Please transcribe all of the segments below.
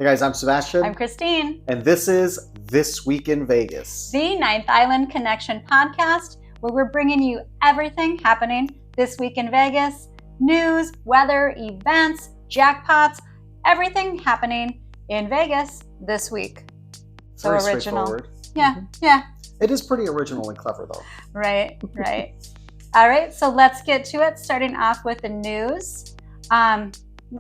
Hey guys, I'm Sebastian. I'm Christine. And this is This Week in Vegas, the Ninth Island Connection podcast, where we're bringing you everything happening this week in Vegas. News, weather, events, jackpots, everything happening in Vegas this week. So Very original. straightforward. Yeah. It is pretty original and clever though. Right. All right, so let's get to it, starting off with the news. I'm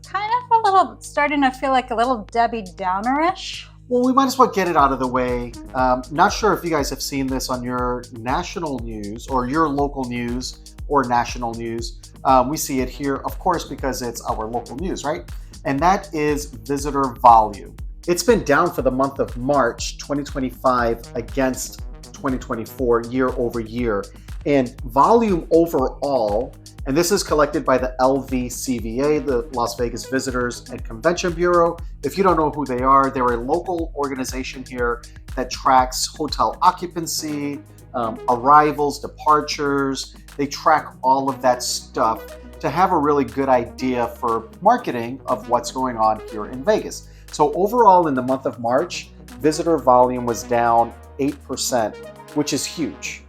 kind of starting to feel like a little Debbie Downer-ish. Well, we might as well get it out of the way. Not sure if you guys have seen this on your national news or your local news or national news. We see it here, of course, because it's our local news, right? And that is visitor volume. It's been down for the month of March 2025 against 2024 year over year. And volume overall, and this is collected by the LVCVA, the Las Vegas Visitors and Convention Bureau. If you don't know who they are, they're a local organization here that tracks hotel occupancy, arrivals, departures. They track all of that stuff to have a really good idea for marketing of what's going on here in Vegas. So overall, in the month of March, visitor volume was down 8%, which is huge.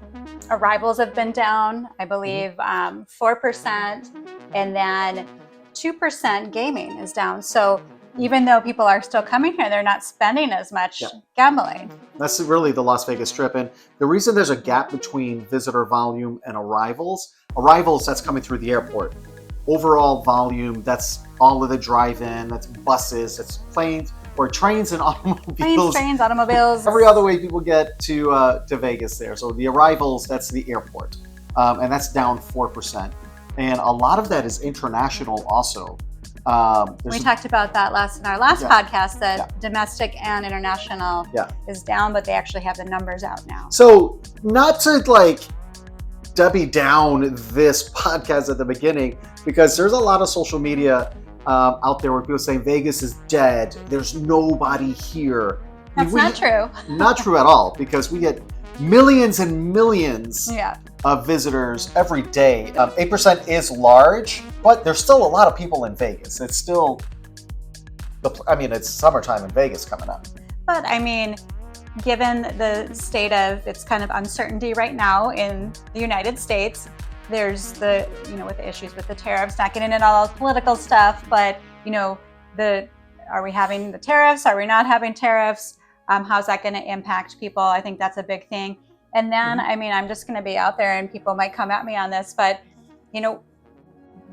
Arrivals have been down, I believe, 4%, and then 2% gaming is down. So even though people are still coming here, they're not spending as much gambling. That's really the Las Vegas Strip. And the reason there's a gap between visitor volume and arrivals, that's coming through the airport. Overall volume, that's all of the drive-in, that's buses, that's planes, or trains and automobiles. Planes, trains, automobiles. Every other way people get to Vegas there. So the arrivals, that's the airport. And that's down 4%. And a lot of that is international also. We talked about that in our last podcast, that domestic and international is down, but they actually have the numbers out now. So not to Debbie down this podcast at the beginning, because there's a lot of social media out there where people say Vegas is dead. There's nobody here. That's not true. Not true at all, because we get millions and millions of visitors every day. 8% is large, but there's still a lot of people in Vegas. It's still, it's summertime in Vegas coming up. But given the state of its kind of uncertainty right now in the United States, there's with the issues with the tariffs, not getting into all the political stuff, but are we having the tariffs? Are we not having tariffs? How's that going to impact people? I think that's a big thing. And then, I'm just going to be out there and people might come at me on this, but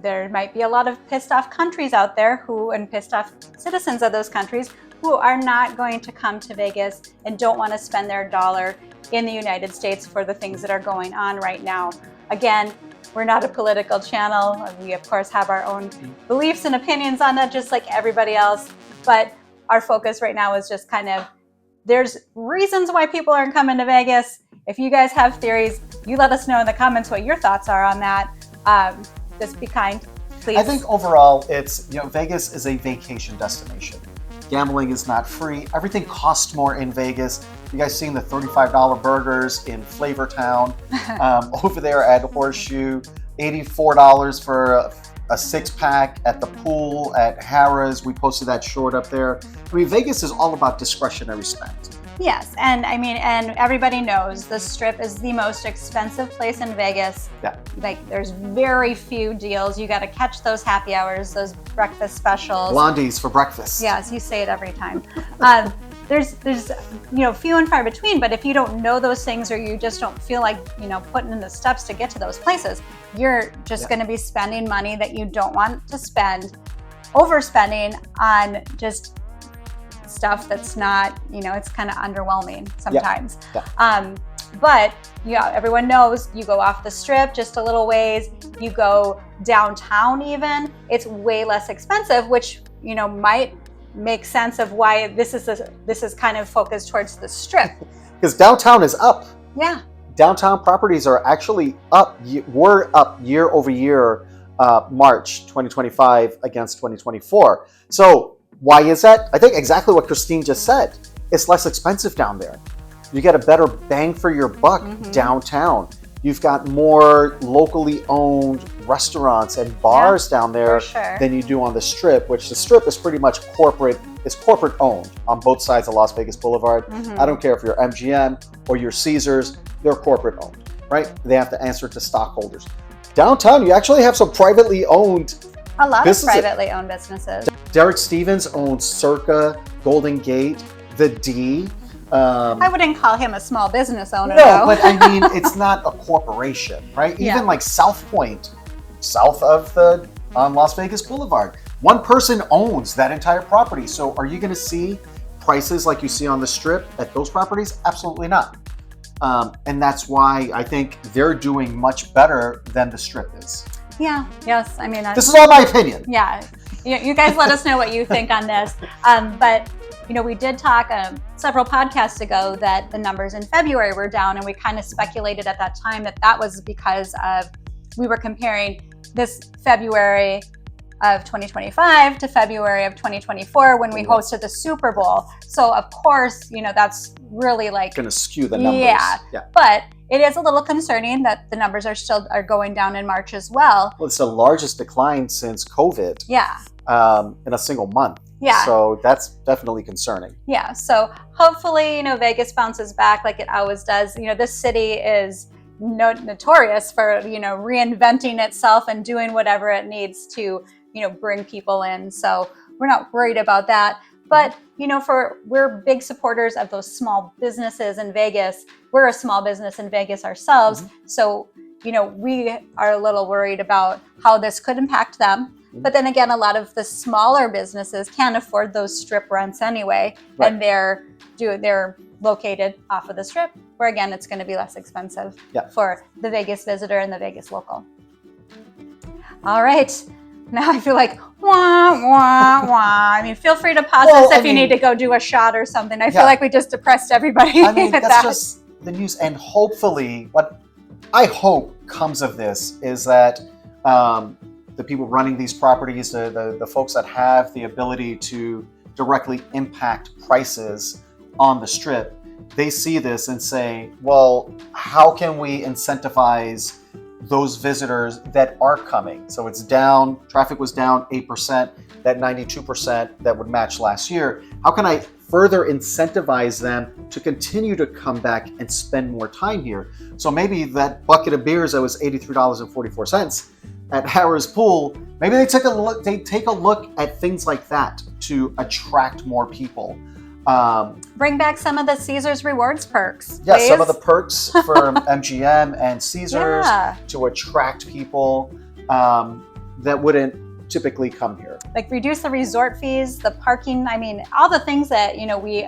there might be a lot of pissed off countries out there and pissed off citizens of those countries who are not going to come to Vegas and don't want to spend their dollar in the United States for the things that are going on right now. Again, we're not a political channel. We, of course, have our own beliefs and opinions on that, just like everybody else. But our focus right now is just there's reasons why people aren't coming to Vegas. If you guys have theories, you let us know in the comments what your thoughts are on that. Just be kind, please. I think overall, it's, Vegas is a vacation destination. Gambling is not free. Everything costs more in Vegas. You guys seen the $35 burgers in Flavortown over there at Horseshoe, $84 for a six-pack at the pool at Harrah's. We posted that short up there. Vegas is all about discretionary spend. Yes, and and everybody knows the Strip is the most expensive place in Vegas. Yeah. There's very few deals. You got to catch those happy hours, those breakfast specials. Blondies for breakfast. Yes, you say it every time. There's few and far between, but if you don't know those things or you just don't feel like, putting in the steps to get to those places, you're just going to be spending money that you don't want to spend, overspending on just stuff that's not, it's kind of underwhelming sometimes. But everyone knows you go off the Strip just a little ways, you go downtown even, it's way less expensive, which, might make sense of why this is kind of focused towards the Strip. Because downtown is up. Yeah. Downtown properties are actually up, were up year over year, March 2025 against 2024. So why is that? I think exactly what Christine just said. It's less expensive down there. You get a better bang for your buck downtown. You've got more locally owned restaurants and bars down there for sure. than you do on the Strip, which the Strip is pretty much corporate. It's corporate owned on both sides of Las Vegas Boulevard. I don't care if you're MGM or you're Caesars, they're corporate owned, right? They have to answer to stockholders. Downtown, you actually have some privately owned a lot businesses. of privately owned businesses. Derek Stevens owns Circa, Golden Gate, the D. I wouldn't call him a small business owner. No, though. but I mean, it's not a corporation, right? Even like South Point, south of the on Las Vegas Boulevard, one person owns that entire property. So are you going to see prices like you see on the Strip at those properties? Absolutely not. And that's why I think they're doing much better than the Strip is. Yeah. Yes. I mean, this is all my opinion. Yeah. You guys let us know what you think on this. But we did talk several podcasts ago that the numbers in February were down, and we kind of speculated at that time that was because of we were comparing this February of 2025 to February of 2024 when we hosted the Super Bowl. So of course, that's really like going to skew the numbers. Yeah. But it is a little concerning that the numbers are going down in March as well. Well, it's the largest decline since COVID. Yeah. In a single month. Yeah. So that's definitely concerning. Yeah. So hopefully, Vegas bounces back like it always does. This city is notorious for, reinventing itself and doing whatever it needs to, bring people in. So we're not worried about that. But, we're big supporters of those small businesses in Vegas. We're a small business in Vegas ourselves. So, we are a little worried about how this could impact them. But then again, a lot of the smaller businesses can't afford those Strip rents anyway. Right. And they're located off of the Strip, where again, it's going to be less expensive for the Vegas visitor and the Vegas local. All right. Now I feel like, wah, wah, wah. I mean, feel free to pause this if you need to go do a shot or something. I feel like we just depressed everybody. I mean, that's just the news. And hopefully, what I hope comes of this is that the people running these properties, the folks that have the ability to directly impact prices on the Strip, they see this and say, well, how can we incentivize those visitors that are coming? So it's down, traffic was down 8%, that 92% that would match last year. How can I further incentivize them to continue to come back and spend more time here? So maybe that bucket of beers that was $83.44 at Harrah's Pool, maybe they take a look at things like that to attract more people. Bring back some of the Caesars rewards perks. Yeah, please. some of the perks for MGM and Caesars to attract people that wouldn't typically come here. Like reduce the resort fees, the parking. I mean, all the things that we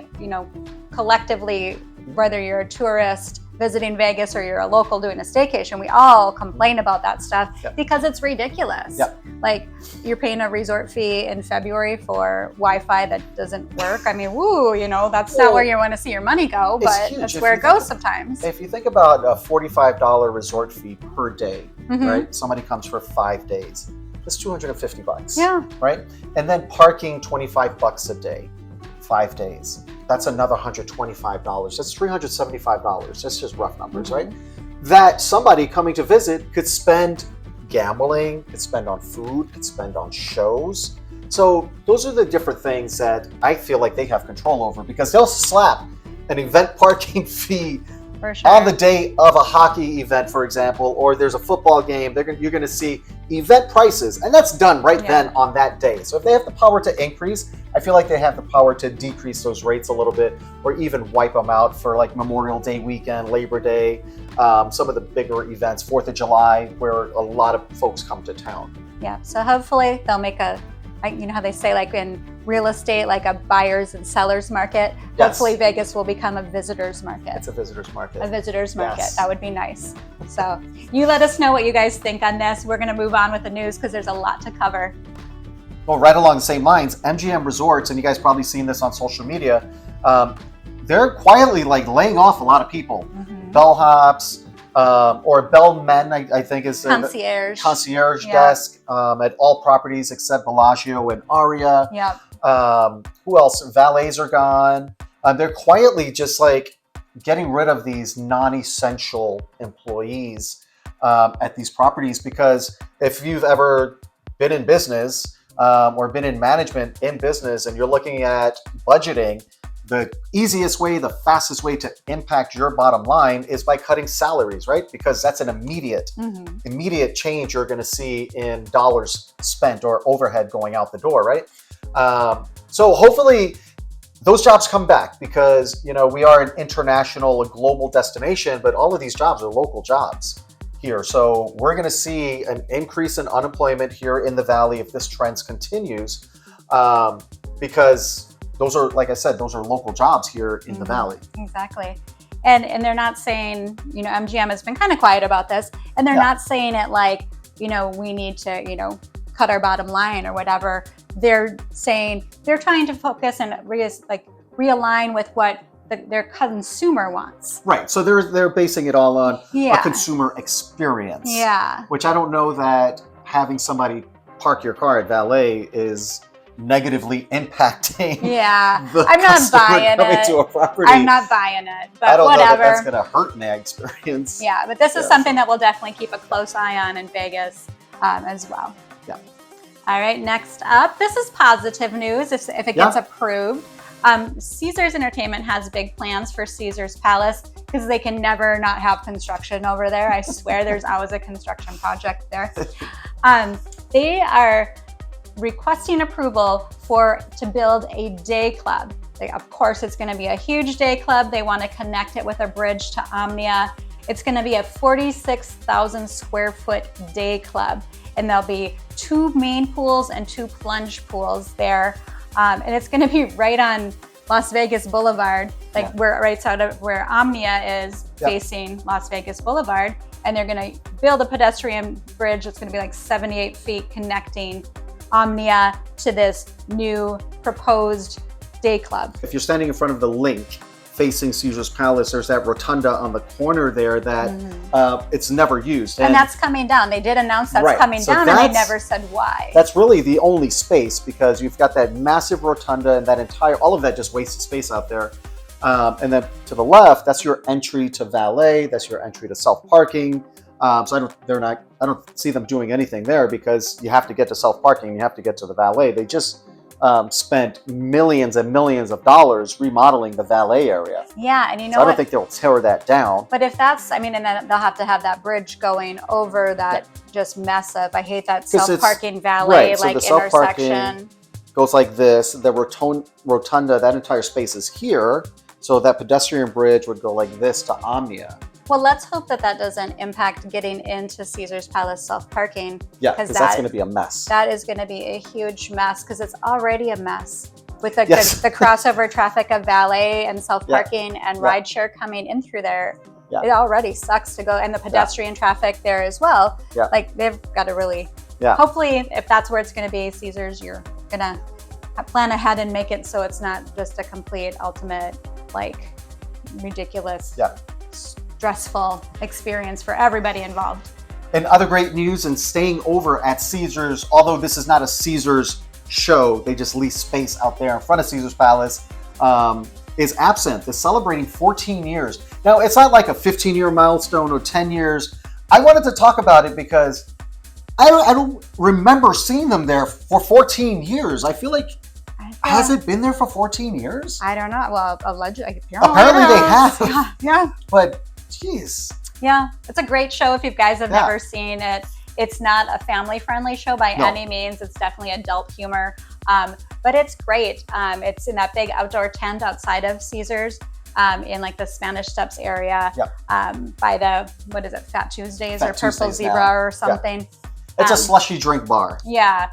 collectively, whether you're a tourist visiting Vegas or you're a local doing a staycation, we all complain about that stuff because it's ridiculous. Like you're paying a resort fee in February for Wi-Fi that doesn't work. I mean, that's not where you want to see your money go, but that's where it goes sometimes. If you think about a $45 resort fee per day, right? Somebody comes for 5 days. That's $250. Yeah. Right? And then parking $25 a day, 5 days. That's another $125. That's $375. That's just rough numbers, right? That somebody coming to visit could spend gambling, could spend on food, could spend on shows. So those are the different things that I feel like they have control over, because they'll slap an event parking fee on the day of a hockey event, for example, or there's a football game. You're going to see event prices, and that's done right then on that day. So if they have the power to increase, I feel like they have the power to decrease those rates a little bit, or even wipe them out for like Memorial Day weekend, Labor Day, some of the bigger events, 4th of July, where a lot of folks come to town. Yeah, so hopefully they'll make how they say, like in real estate, like a buyer's and seller's market. Yes. Hopefully Vegas will become a visitor's market. It's a visitor's market. A visitor's market. Yes. That would be nice. So you let us know what you guys think on this. We're going to move on with the news because there's a lot to cover. Well, right along the same lines, MGM Resorts, and you guys probably seen this on social media, they're quietly like laying off a lot of people. Bellhops, or bellmen, I think is concierge desk at all properties except Bellagio and Aria. Who else? Valets are gone. They're quietly just like getting rid of these non-essential employees at these properties, because if you've ever been in business or been in management in business and you're looking at budgeting, the easiest way, the fastest way to impact your bottom line is by cutting salaries, right? Because that's an immediate change you're going to see in dollars spent or overhead going out the door, right? So hopefully those jobs come back, because we are an international, a global destination, but all of these jobs are local jobs here. So we're going to see an increase in unemployment here in the Valley if this trend continues, because those are, like I said, those are local jobs here in the Valley. Exactly. And they're not saying, MGM has been kind of quiet about this, and they're not saying it like, we need to, cut our bottom line or whatever. They're saying they're trying to focus and realign with what their consumer wants. Right. So they're basing it all on a consumer experience. Yeah. Which I don't know that having somebody park your car at valet is negatively impacting the I'm not customer buying coming it. to a property. I'm not buying it, but I don't whatever. know that that's going to hurt my experience. Yeah, but this is something that we'll definitely keep a close eye on in Vegas as well. Yeah. All right, next up, this is positive news if it gets approved. Caesars Entertainment has big plans for Caesars Palace, because they can never not have construction over there. I swear there's always a construction project there. They are requesting approval to build a day club. Of course, it's going to be a huge day club. They want to connect it with a bridge to Omnia. It's going to be a 46,000 square foot day club, and there'll be 2 main pools and 2 plunge pools there. And it's going to be right on Las Vegas Boulevard, where right out of where Omnia is facing Las Vegas Boulevard. And they're going to build a pedestrian bridge that's going to be like 78 feet connecting Omnia to this new proposed day club. If you're standing in front of the link facing Caesars Palace, there's that rotunda on the corner there that it's never used. And that's coming down. They did announce that's coming down, and they never said why. That's really the only space, because you've got that massive rotunda and that all of that just wasted space out there. And then to the left, that's your entry to valet. That's your entry to self-parking. So I don't see them doing anything there, because you have to get to self-parking, you have to get to the valet. They just spent millions and millions of dollars remodeling the valet area. Yeah, and I don't think they'll tear that down. But if that's, and then they'll have to have that bridge going over that just mess up. I hate that self-parking valet so the intersection. Goes like this. The rotunda, that entire space is here. So that pedestrian bridge would go like this to Omnia. Well, let's hope that doesn't impact getting into Caesars Palace self-parking. Yeah, because that's going to be a mess. That is going to be a huge mess, because it's already a mess with the crossover traffic of valet and self-parking and rideshare coming in through there. It already sucks to go, and the pedestrian traffic there as well. They've got to really, hopefully, if that's where it's going to be, Caesars, you're going to plan ahead and make it so it's not just a complete, ultimate, ridiculous, stressful experience for everybody involved. And other great news, and staying over at Caesars, although this is not a Caesars show, they just lease space out there in front of Caesars Palace, is Absinthe. It's celebrating 14 years. Now, it's not like a 15-year milestone or 10 years. I wanted to talk about it because I don't remember seeing them there for 14 years. I feel like, has it been there for 14 years? I don't know. Well, allegedly. Apparently they have. Yeah. But, geez. Yeah, it's a great show if you guys have never seen it. It's not a family-friendly show by any means. It's definitely adult humor, but it's great. It's in that big outdoor tent outside of Caesars, in the Spanish Steps area, by the, Fat Tuesdays or Purple Zebra or something. It's a slushy drink bar. Yeah.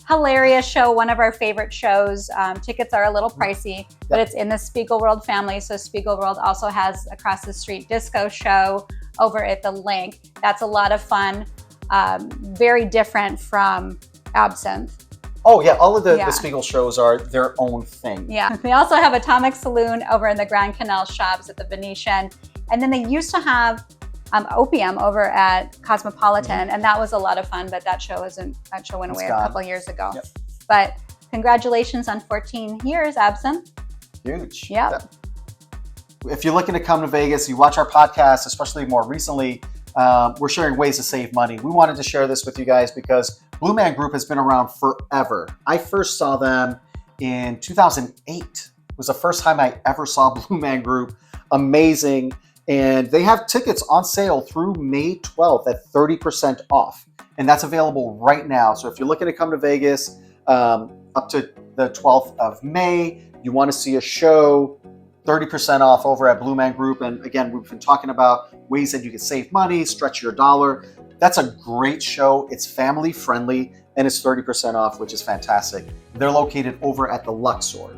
Hilarious show, one of our favorite shows. Tickets are a little pricey, but it's in the Spiegelworld family. So Spiegelworld also has Across the Street Disco show over at the Link. That's a lot of fun. Very different from Absinthe. Oh yeah, all of the Spiegel shows are their own thing. Yeah. They also have Atomic Saloon over in the Grand Canal Shops at the Venetian. And then they used to have Opium over at Cosmopolitan, and that was a lot of fun, but that show went away a couple years ago. But congratulations on 14 years, Absinthe. Huge. If you're looking to come to Vegas, you watch our podcast, especially more recently, we're sharing ways to save money. We wanted to share this with you guys because Blue Man Group has been around forever. I first saw them in 2008. It was the first time I ever saw Blue Man Group. Amazing. And they have tickets on sale through May 12th at 30% off. And that's available right now. So if you're looking to come to Vegas up to the 12th of May, you want to see a show, 30% off over at Blue Man Group. And again, we've been talking about ways that you can save money, stretch your dollar. That's a great show. It's family friendly and it's 30% off, which is fantastic. They're located over at the Luxor.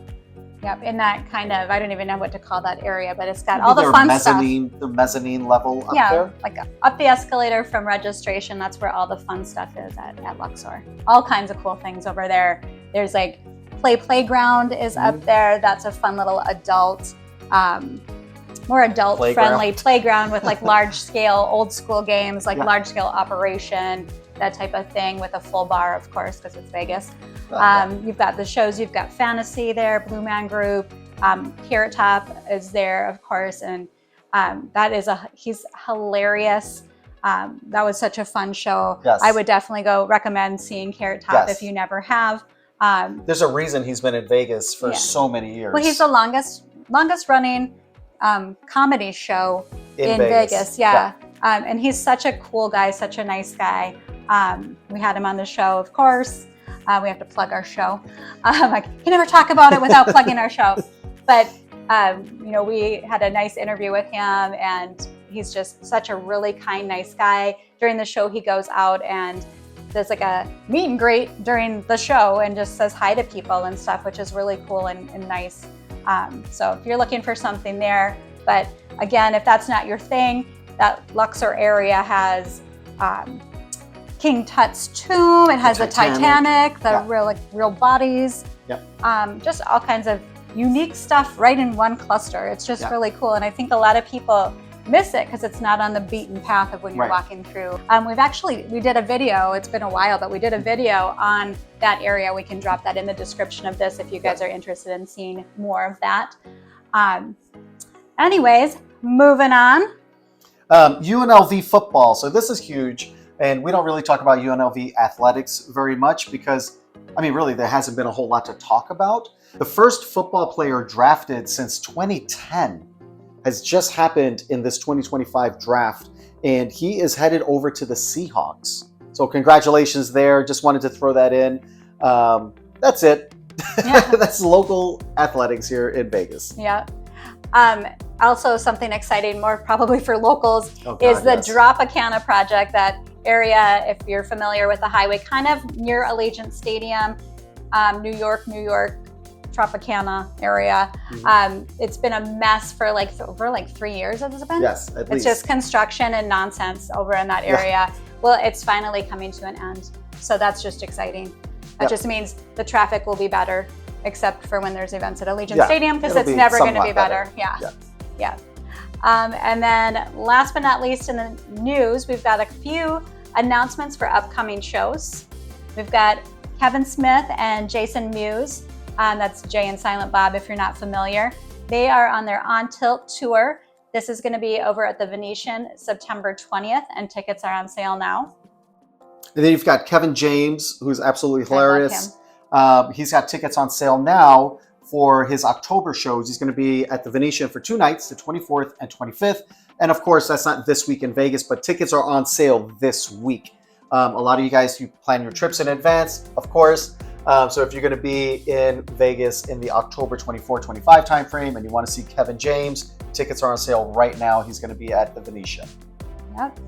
Yep, in that kind of, I don't even know what to call that area, but it's got all the fun stuff. The mezzanine level up there? Yeah, like up the escalator from registration, that's where all the fun stuff is at Luxor. All kinds of cool things over there. There's like Playground is up there. That's a fun little adult, more adult-friendly playground with like large-scale, old-school games, like large-scale Operation, that type of thing with a full bar, of course, because it's Vegas. You've got the shows, you've got Fantasy there, Blue Man Group, Carrot Top is there, of course, and he's hilarious. That was such a fun show. Yes. I would definitely recommend seeing Carrot Top if you never have. There's a reason he's been in Vegas for so many years. Well, he's the longest running comedy show in Vegas. Yeah. And he's such a cool guy, such a nice guy. We had him on the show, of course. We have to plug our show. I can never talk about it without plugging our show. But, we had a nice interview with him, and he's just such a really kind, nice guy. During the show, he goes out and does like a meet and greet during the show and just says hi to people and stuff, which is really cool and nice. So if you're looking for something there, but again, if that's not your thing, that Luxor area has King Tut's tomb. It has the Titanic, the real bodies. Yep. Just all kinds of unique stuff right in one cluster. It's just really cool. And I think a lot of people miss it because it's not on the beaten path of when you're walking through. We did a video, it's been a while, but we did a video on that area. We can drop that in the description of this if you guys are interested in seeing more of that. Anyways, moving on. UNLV football. So this is huge. And we don't really talk about UNLV athletics very much because, really, there hasn't been a whole lot to talk about. The first football player drafted since 2010 has just happened in this 2025 draft, and he is headed over to the Seahawks. So congratulations there. Just wanted to throw that in. That's it. Yeah. That's local athletics here in Vegas. Yeah. Also, something exciting, more probably for locals, is the Dropacana Project. That area, if you're familiar with the highway, kind of near Allegiant Stadium, New York, Tropicana area. It's been a mess for over 3 years, has it been? Yes, at least. It's just construction and nonsense over in that area. Yeah. Well, it's finally coming to an end. So that's just exciting. That just means the traffic will be better, except for when there's events at Allegiant Stadium, because it's never going to be better. Yeah. And then last but not least in the news, we've got a few announcements for upcoming shows. We've got Kevin Smith and Jason Mewes. That's Jay and Silent Bob, if you're not familiar. They are on their On Tilt tour. This is going to be over at the Venetian September 20th, and tickets are on sale now. And then you've got Kevin James, who's absolutely hilarious. He's got tickets on sale now for his October shows. He's going to be at the Venetian for 2 nights, the 24th and 25th. And of course, that's not this week in Vegas, but tickets are on sale this week. A lot of you guys, you plan your trips in advance, of course. So if you're going to be in Vegas in the October 24-25 timeframe and you want to see Kevin James, tickets are on sale right now. He's going to be at the Venetian. Yep.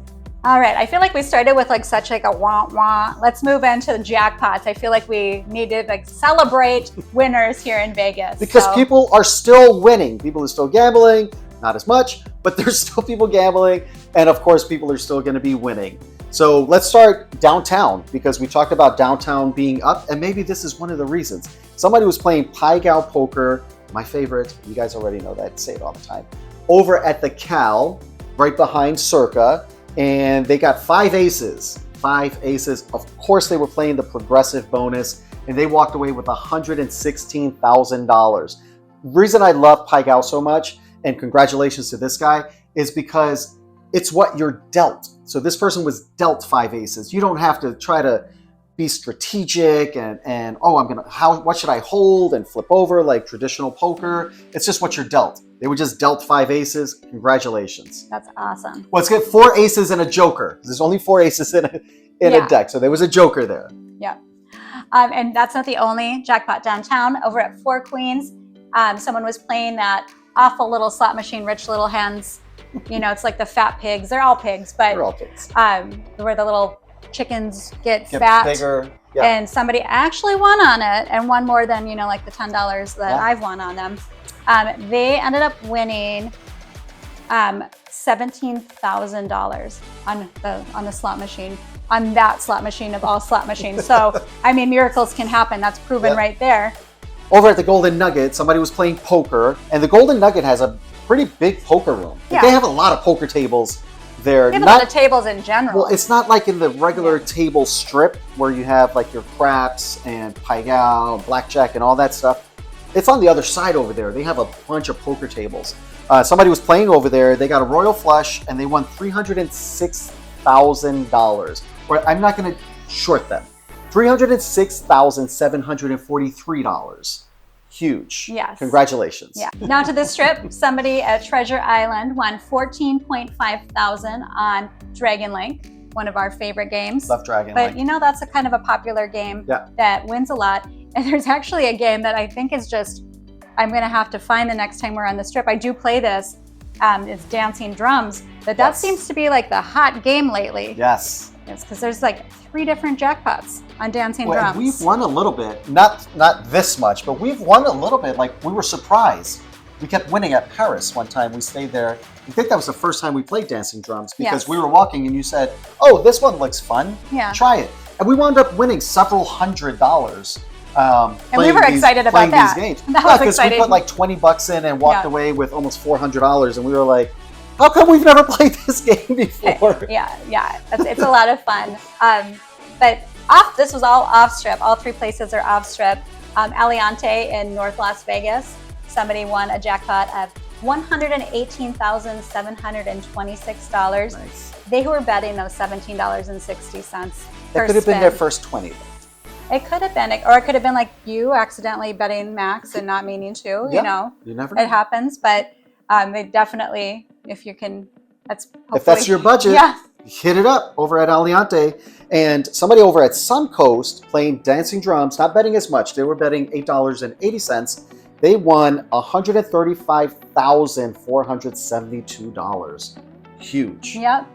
All right. I feel like we started with such a wah-wah. Let's move into the jackpots. I feel like we need to celebrate winners here in Vegas. Because people are still winning. People are still gambling. Not as much, but there's still people gambling. And of course, people are still going to be winning. So let's start downtown, because we talked about downtown being up, and maybe this is one of the reasons. Somebody was playing Pai Gow Poker, my favorite, you guys already know that, I say it all the time, over at the Cal, right behind Circa, and they got 5 aces. 5 aces. Of course, they were playing the progressive bonus, and they walked away with $116,000. Reason I love Pai Gow so much, and congratulations to this guy, is because it's what you're dealt. So this person was dealt 5 aces. You don't have to try to be strategic and what should I hold and flip over like traditional poker. It's just what you're dealt. They were just dealt 5 aces. Congratulations. That's awesome. Well, let's get 4 aces and a joker. There's only 4 aces in a deck, so there was a joker there. Yeah. And that's not the only jackpot downtown. Over at Four Queens, someone was playing that awful little slot machine, Rich Little Hens. You know, it's like the fat pigs. They're all pigs, but they're all pigs. Where the little chickens get fat, bigger, and somebody actually won on it and won more than like the $10 that I've won on them. They ended up winning $17,000 on the slot machine, on that slot machine of all slot machines. So I mean, miracles can happen. That's proven right there. Over at the Golden Nugget, somebody was playing poker, and the Golden Nugget has a pretty big poker room. They have a lot of poker tables there. They have a lot of tables in general. Well, it's not like in the regular table strip where you have like your craps and pai gow, blackjack, and all that stuff. It's on the other side over there. They have a bunch of poker tables. Somebody was playing over there. They got a royal flush, and they won $306,000. I'm not going to short them. $306,743. Huge. Yes. Congratulations. Yeah. Now to the strip, somebody at Treasure Island won $14.5 thousand on Dragon Link, one of our favorite games. Love Dragon Link. But that's a kind of a popular game that wins a lot. And there's actually a game that I think is just, I'm going to have to find the next time we're on the strip. I do play this. It's Dancing Drums. But that seems to be like the hot game lately. Yes. Yes, because there's like 3 different jackpots on Dancing Drums. We've won a little bit, not this much, but we've won a little bit. Like, we were surprised. We kept winning at Paris one time. We stayed there. I think that was the first time we played Dancing Drums because we were walking and you said, "Oh, this one looks fun. Try it." And we wound up winning several $100s. And we were excited about that. These games. That was because exciting. We put like $20 in and walked away with almost $400, and we were like, how come we've never played this game before? It's a lot of fun. But this was all off strip. All 3 places are off strip. Aliante in North Las Vegas, somebody won a jackpot of $118,726. Nice. They were betting those $17.60. That could have been their first 20. It could have been, or it could have been like you accidentally betting max and not meaning to. You never know. It happens, but they definitely, if that's your budget, hit it up over at Aliante. And somebody over at Suncoast playing Dancing Drums, not betting as much. They were betting $8.80. They won $135,472. Huge. Yep.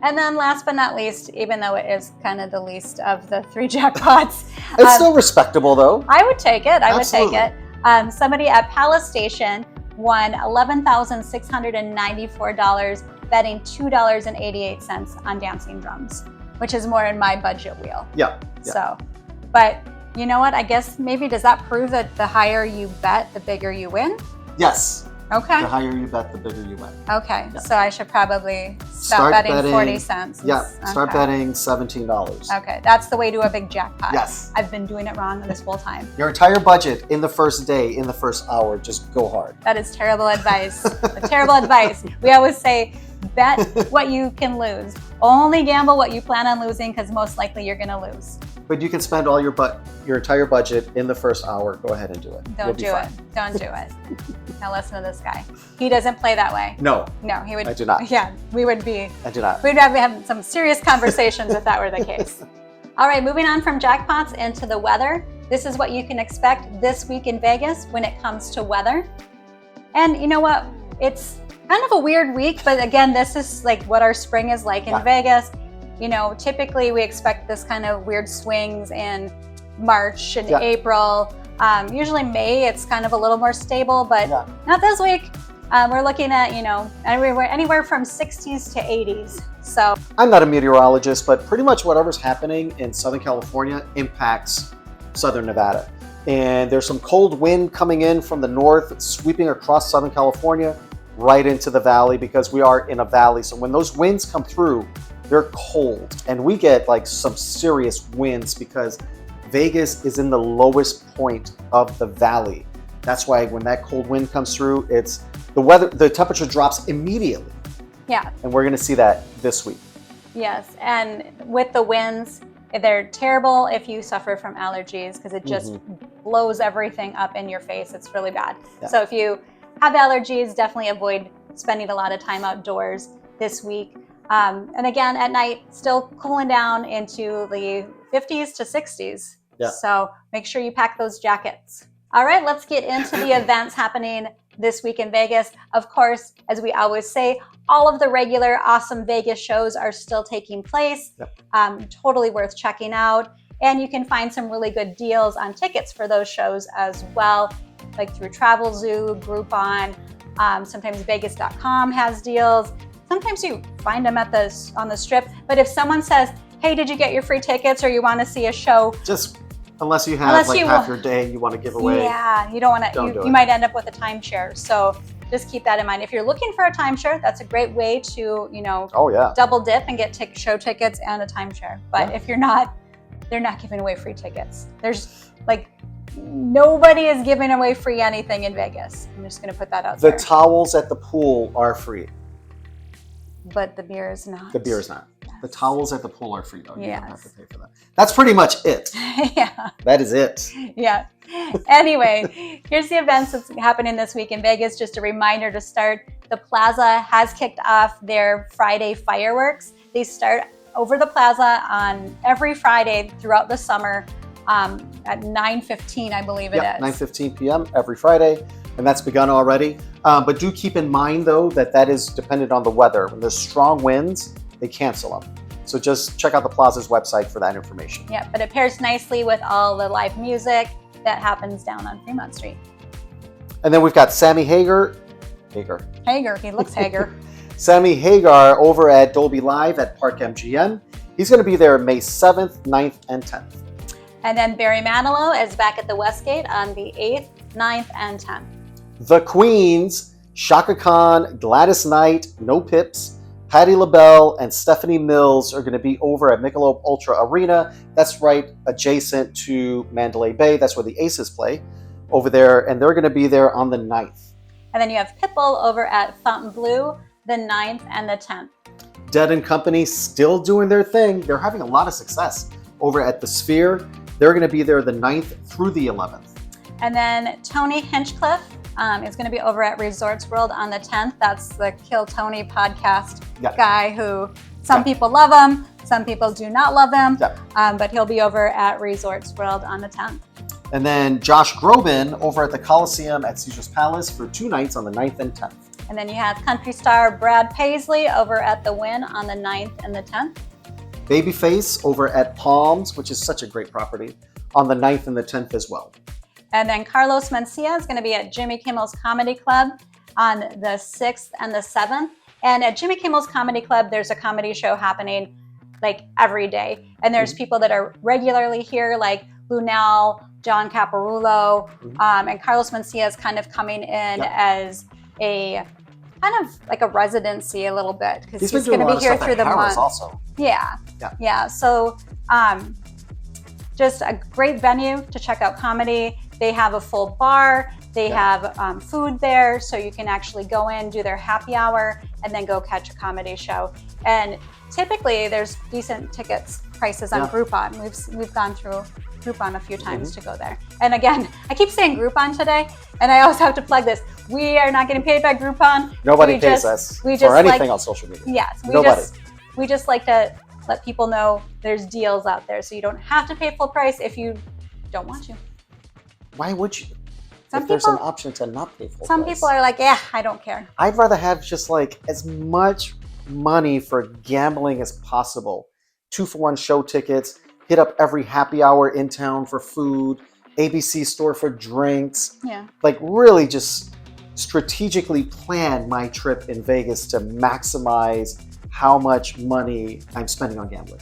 And then last but not least, even though it is kind of the least of the 3 jackpots. It's still respectable though. I would take it. Absolutely. I would take it. Somebody at Palace Station won $11,694, betting $2.88 on Dancing Drums, which is more in my budget wheel. Yeah. So, but you know what? I guess maybe does that prove that the higher you bet, the bigger you win? Yes. Okay. The higher you bet, the bigger you win. Okay. Yeah. So I should probably start betting 40 cents. Yeah. Start betting $17. Okay. That's the way to a big jackpot. Yes. I've been doing it wrong this whole time. Your entire budget in the first day, in the first hour, just go hard. That is terrible advice. Terrible advice. We always say, bet what you can lose. Only gamble what you plan on losing because most likely you're going to lose. But you can spend all your entire budget in the first hour. Go ahead and do it. Don't do it. Don't do it. Now listen to this guy. He doesn't play that way. No. No, he would. I do not. Yeah, we would be. I do not. We'd have having some serious conversations if that were the case. All right, moving on from jackpots into the weather. This is what you can expect this week in Vegas when it comes to weather. And you know what? It's kind of a weird week, but again, this is like what our spring is like in Vegas. You know, typically we expect this kind of weird swings in March and April. Usually May, it's kind of a little more stable, but not this week. We're looking at, anywhere from 60s to 80s. So I'm not a meteorologist, but pretty much whatever's happening in Southern California impacts Southern Nevada. And there's some cold wind coming in from the north, sweeping across Southern California, right into the valley because we are in a valley. So when those winds come through, they're cold. And we get like some serious winds because Vegas is in the lowest point of the valley. That's why when that cold wind comes through, the temperature drops immediately. Yeah. And we're going to see that this week. Yes, and with the winds, they're terrible if you suffer from allergies because it just blows everything up in your face. It's really bad. Yeah. So if you have allergies, definitely avoid spending a lot of time outdoors this week. And again, at night, still cooling down into the 50s to 60s. Yeah. So make sure you pack those jackets. All right, let's get into the events happening this week in Vegas. Of course, as we always say, all of the regular awesome Vegas shows are still taking place. Yep. Totally worth checking out. And you can find some really good deals on tickets for those shows as well, like through TravelZoo, Groupon. Sometimes Vegas.com has deals. Sometimes you find them on the strip. But if someone says, hey, did you get your free tickets or you want to see a show? Just unless you have half your day you want to give away. Yeah, you don't want to, you might end up with a timeshare. So just keep that in mind. If you're looking for a timeshare, that's a great way to, double dip and get show tickets and a timeshare. But if you're not, they're not giving away free tickets. There's nobody is giving away free anything in Vegas. I'm just going to put that out there. The towels at the pool are free. But the beer is not. The beer is not. Yes. The towels at the pool are free, though. You Yes. don't have to pay for that. That's pretty much it. Yeah. That is it. Yeah. Anyway, here's the events that's happening this week in Vegas. Just a reminder to start. The Plaza has kicked off their Friday fireworks. They start over the Plaza on every Friday throughout the summer at 9:15, I believe it is. 9:15 p.m. every Friday. And that's begun already. But do keep in mind, though, that is dependent on the weather. When there's strong winds, they cancel them. So just check out the Plaza's website for that information. Yeah, but it pairs nicely with all the live music that happens down on Fremont Street. And then we've got Sammy Hagar, he looks Hagar. Sammy Hagar over at Dolby Live at Park MGM. He's going to be there May 7th, 9th, and 10th. And then Barry Manilow is back at the Westgate on the 8th, 9th, and 10th. The Queens, Shaka Khan, Gladys Knight, No Pips, Patti LaBelle, and Stephanie Mills are going to be over at Michelob Ultra Arena. That's right adjacent to Mandalay Bay. That's where the Aces play over there. And they're going to be there on the 9th. And then you have Pitbull over at Fontainebleau, the 9th and the 10th. Dead & Company still doing their thing. They're having a lot of success over at the Sphere. They're going to be there the 9th through the 11th. And then Tony Hinchcliffe is going to be over at Resorts World on the 10th. That's the Kill Tony podcast guy who some people love him, some people do not love him, but he'll be over at Resorts World on the 10th. And then Josh Groban over at the Coliseum at Caesar's Palace for 2 nights on the 9th and 10th. And then you have country star Brad Paisley over at the Wynn on the 9th and the 10th. Babyface over at Palms, which is such a great property, on the 9th and the 10th as well. And then Carlos Mencia is going to be at Jimmy Kimmel's Comedy Club on the 6th and the 7th. And at Jimmy Kimmel's Comedy Club, there's a comedy show happening every day. And there's people that are regularly here, like Lunel, John Caparulo, and Carlos Mencia is kind of coming in as a kind of like a residency a little bit because he's going to be here through the month. Also. Yeah. So just a great venue to check out comedy. They have a full bar. They have food there, so you can actually go in, do their happy hour, and then go catch a comedy show. And typically, there's decent tickets prices on Groupon. We've gone through Groupon a few times to go there. And again, I keep saying Groupon today, and I always have to plug this. We are not getting paid by Groupon. Nobody pays us for anything on social media. Yes, we just like to let people know there's deals out there, so you don't have to pay full price if you don't want to. Why would you? Some if there's an option to not pay full price. Some people are like, yeah, I don't care. I'd rather have just as much money for gambling as possible. 2-for-1 show tickets, hit up every happy hour in town for food, ABC store for drinks. Yeah. Really just strategically plan my trip in Vegas to maximize how much money I'm spending on gambling.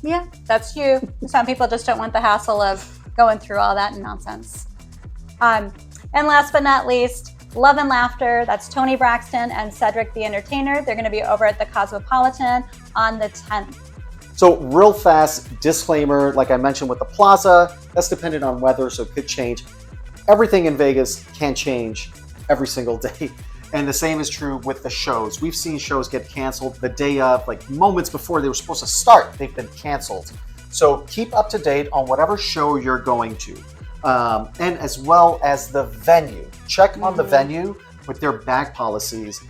Yeah, that's you. Some people just don't want the hassle of going through all that nonsense. And last but not least, Love and Laughter. That's Tony Braxton and Cedric the Entertainer. They're going to be over at the Cosmopolitan on the 10th. So real fast disclaimer, like I mentioned with the Plaza, that's dependent on weather, so it could change. Everything in Vegas can change every single day. And the same is true with the shows. We've seen shows get canceled the day of, like moments before they were supposed to start, they've been canceled. So keep up to date on whatever show you're going to. And as well as the venue. Check on the venue with their bag policies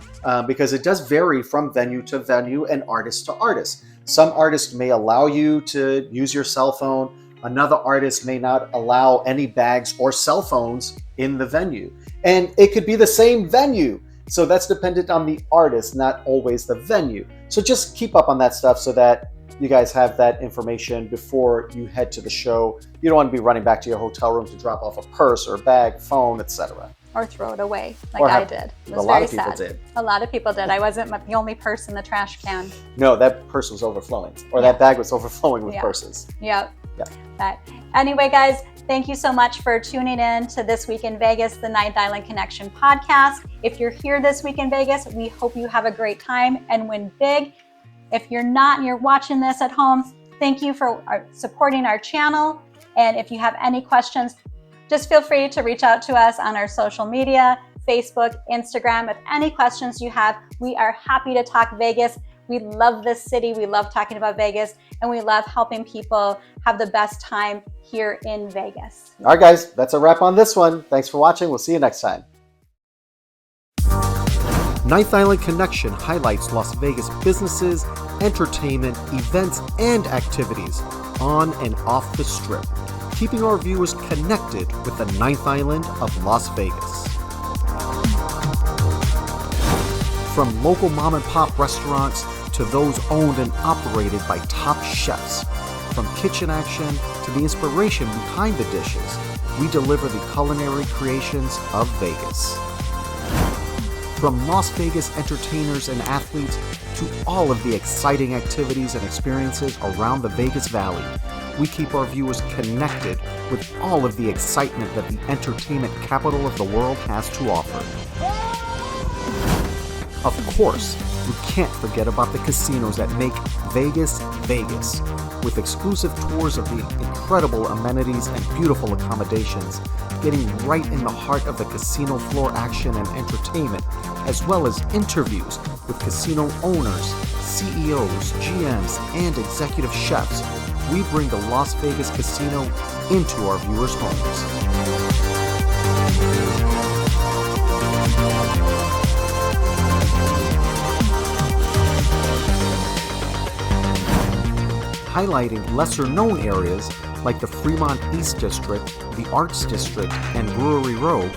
because it does vary from venue to venue and artist to artist. Some artists may allow you to use your cell phone. Another artist may not allow any bags or cell phones in the venue. And it could be the same venue. So that's dependent on the artist, not always the venue. So just keep up on that stuff so that you guys have that information before you head to the show. You don't want to be running back to your hotel room to drop off a purse or a bag, phone, etc. Or throw it away, like I did. It was a lot very of people sad. did. A lot of people did. I wasn't the only purse in the trash can. No, that purse was overflowing, or that bag was overflowing with purses. Yep. But anyway, guys, thank you so much for tuning in to This Week in Vegas, the Ninth Island Connection podcast. If you're here this week in Vegas, we hope you have a great time and win big. If you're not and you're watching this at home, thank you for supporting our channel. And if you have any questions, just feel free to reach out to us on our social media, Facebook, Instagram. If any questions you have, we are happy to talk Vegas. We love this city. We love talking about Vegas, and we love helping people have the best time here in Vegas. All right, guys, that's a wrap on this one. Thanks for watching. We'll see you next time. Ninth Island Connection highlights Las Vegas businesses, entertainment, events, and activities on and off the Strip, keeping our viewers connected with the Ninth Island of Las Vegas. From local mom and pop restaurants to those owned and operated by top chefs, from kitchen action to the inspiration behind the dishes, we deliver the culinary creations of Vegas. From Las Vegas entertainers and athletes to all of the exciting activities and experiences around the Vegas Valley, we keep our viewers connected with all of the excitement that the entertainment capital of the world has to offer. Of course, we can't forget about the casinos that make Vegas, Vegas, with exclusive tours of the incredible amenities and beautiful accommodations, getting right in the heart of the casino floor action and entertainment, as well as interviews with casino owners, CEOs, GMs, and executive chefs. We bring the Las Vegas Casino into our viewers' homes. Highlighting lesser-known areas like the Fremont East District, the Arts District, and Brewery Row,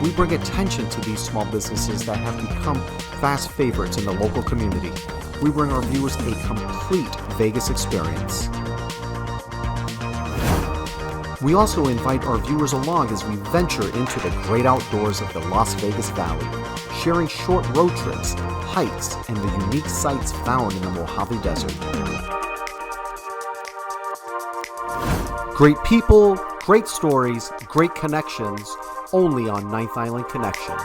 we bring attention to these small businesses that have become fast favorites in the local community. We bring our viewers a complete Vegas experience. We also invite our viewers along as we venture into the great outdoors of the Las Vegas Valley, sharing short road trips, hikes, and the unique sights found in the Mojave Desert. Great people, great stories, great connections, only on Ninth Island Connection.